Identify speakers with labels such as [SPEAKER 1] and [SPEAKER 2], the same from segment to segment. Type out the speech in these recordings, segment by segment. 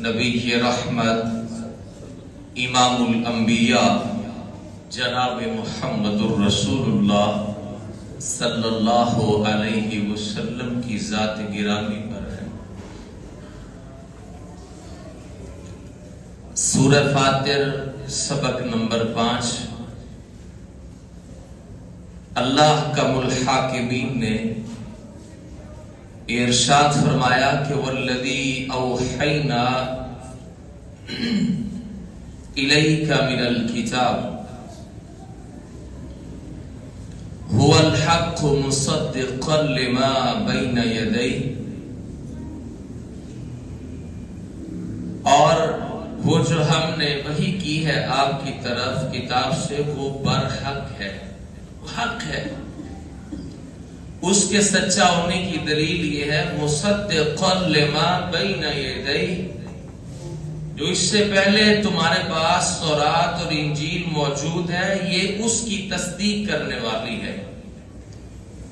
[SPEAKER 1] نبی رحمت امام الانبیاء جناب محمد الرسول اللہ صلی اللہ علیہ وسلم کی ذات گرامی پر ہے۔ سورہ فاتر سبق نمبر 5۔ اللہ کم الحاکمین نے ارشاد فرمایا کہ والذی اوحینا الیک من الکتاب هو الحق مصدقا لما بین یدیہ، اور وہ جو ہم نے وحی کی ہے آپ کی طرف کتاب سے وہ برحق ہے، حق ہے۔ اس کے سچا ہونے کی دلیل یہ ہے مصدقا لما بین یدیہ، جو اس سے پہلے تمہارے پاس تورات اور انجیل موجود ہے یہ اس کی تصدیق کرنے والی ہے۔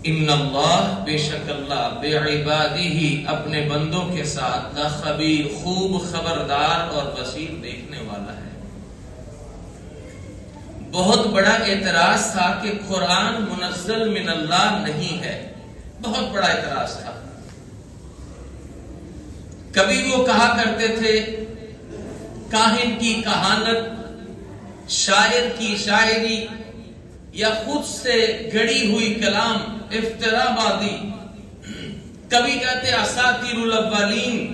[SPEAKER 1] ان اللہ، بے شک اللہ، بعبادہ، اپنے بندوں کے ساتھ، خبیر، خوب خبردار اور بصیر، دیکھنے والا ہے۔ بہت بڑا اعتراض تھا کہ قرآن منزل من اللہ نہیں ہے، بہت بڑا اعتراض تھا۔ کبھی وہ کہا کرتے تھے کاہن کی کہانت، شاعر کی شاعری، یا خود سے گڑی ہوئی کلام، افترا بازی۔ کبھی کہتے اساطیر الاولین،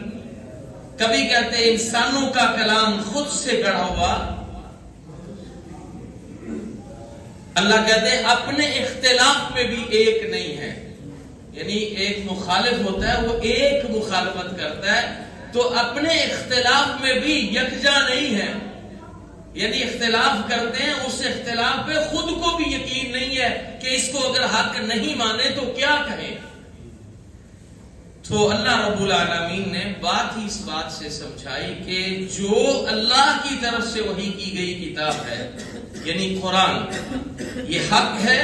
[SPEAKER 1] کبھی کہتے انسانوں کا کلام خود سے گڑھا ہوا۔ اللہ کہتے ہیں اپنے اختلاف میں بھی ایک نہیں ہے، یعنی ایک مخالف ہوتا ہے وہ ایک مخالفت کرتا ہے تو اپنے اختلاف میں بھی یکجا نہیں ہے، یعنی اختلاف کرتے ہیں اس اختلاف پہ خود کو بھی یقین نہیں ہے کہ اس کو اگر حق نہیں مانے تو کیا کہیں۔ تو اللہ رب العالمین نے بات ہی اس بات سے سمجھائی کہ جو اللہ کی طرف سے وحی کی گئی کتاب ہے یعنی قرآن، یہ حق ہے،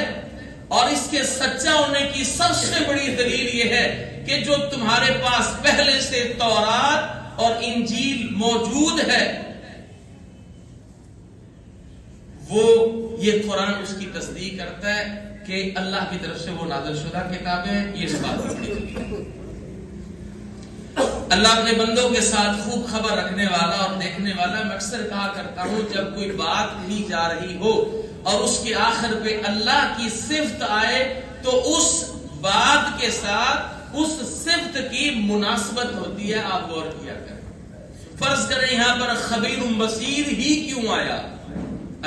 [SPEAKER 1] اور اس کے سچا ہونے کی سب سے بڑی دلیل یہ ہے کہ جو تمہارے پاس پہلے سے تورات اور انجیل موجود ہے وہ یہ قرآن اس کی تصدیق کرتا ہے کہ اللہ کی طرف سے وہ نازل شدہ کتابیں، یہ اس بات کی۔ اللہ اپنے بندوں کے ساتھ خوب خبر رکھنے والا اور دیکھنے والا۔ میں اکثر کہا کرتا ہوں جب کوئی بات کہی جا رہی ہو اور اس کے آخر پہ اللہ کی صفت آئے تو اس بات کے ساتھ اس صفت کی مناسبت ہوتی ہے، آپ غور کیا کریں۔ فرض کریں یہاں پر خبیر بصیر ہی کیوں آیا؟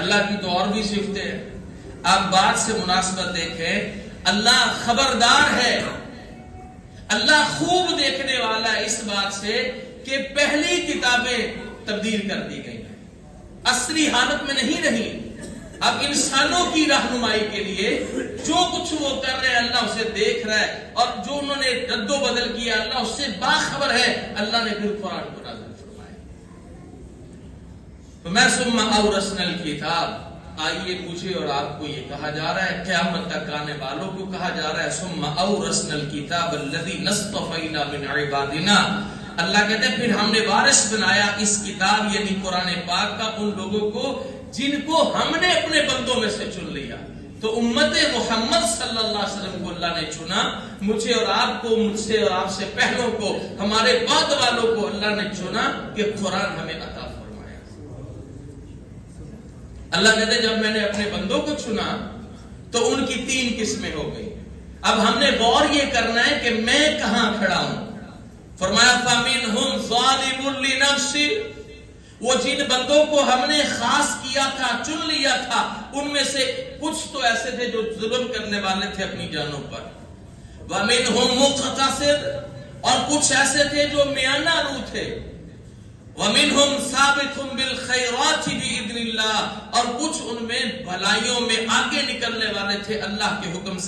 [SPEAKER 1] اللہ کی تو اور بھی صفتیں ہیں، آپ بات سے مناسبت دیکھیں۔ اللہ خبردار ہے، اللہ خوب دیکھنے والا ہے اس بات سے کہ پہلی کتابیں تبدیل کر دی گئی ہیں، اصلی حالت میں نہیں رہی۔ اب انسانوں کی رہنمائی کے لیے جو کچھ وہ کر رہے ہیں اللہ اسے دیکھ رہا ہے، اور جو انہوں نے رد و بدل کیا اللہ اس سے باخبر ہے۔ اللہ نے پھر قرآن کو نازل فرمایا۔ تو میں ثم اورثنا الکتاب، آئیے مجھے اور آپ کو یہ کہا جا رہا ہے، قیامت تک آنے والوں کو کہا جا رہا ہے ثم اورثنا الکتاب الذی نصطفینا من عبادنا۔ اللہ کہتے ہیں پھر ہم نے وارث بنایا اس کتاب یعنی قرآن پاک کا ان لوگوں کو جن کو ہم نے اپنے بندوں میں سے چن لیا۔ تو امت محمد صلی اللہ علیہ وسلم کو اللہ نے چنا، مجھے اور آپ کو، مجھ سے اور آپ سے پہلوں کو، ہمارے بعد والوں کو اللہ نے چنا کہ قرآن ہمیں عطا فرمایا۔ اللہ کہتے ہیں جب میں نے اپنے بندوں کو چنا تو ان کی 3 قسمیں ہو گئی۔ اب ہم نے غور یہ کرنا ہے کہ میں کہاں کھڑا ہوں۔ فرمایا فَمِنْهُمْ ظَالِمٌ لِنَفْسِهِ، وہ جن بندوں کو ہم نے خاص کیا تھا، چن لیا تھا، ان میں سے کچھ تو ایسے تھے جو ظلم کرنے والے تھے اپنی جانوں پر۔ وَمِنْهُمْ مُقْتَصِدٌ، اور کچھ ایسے تھے جو میانہ رو تھے۔ وَمِنْهُمْ سَابِقٌ بِالْخَيْرَاتِ بِإِذْنِ اللَّهِ، اور کچھ ان میں بھلائیوں میں آگے نکلنے والے تھے اللہ کے حکم سے۔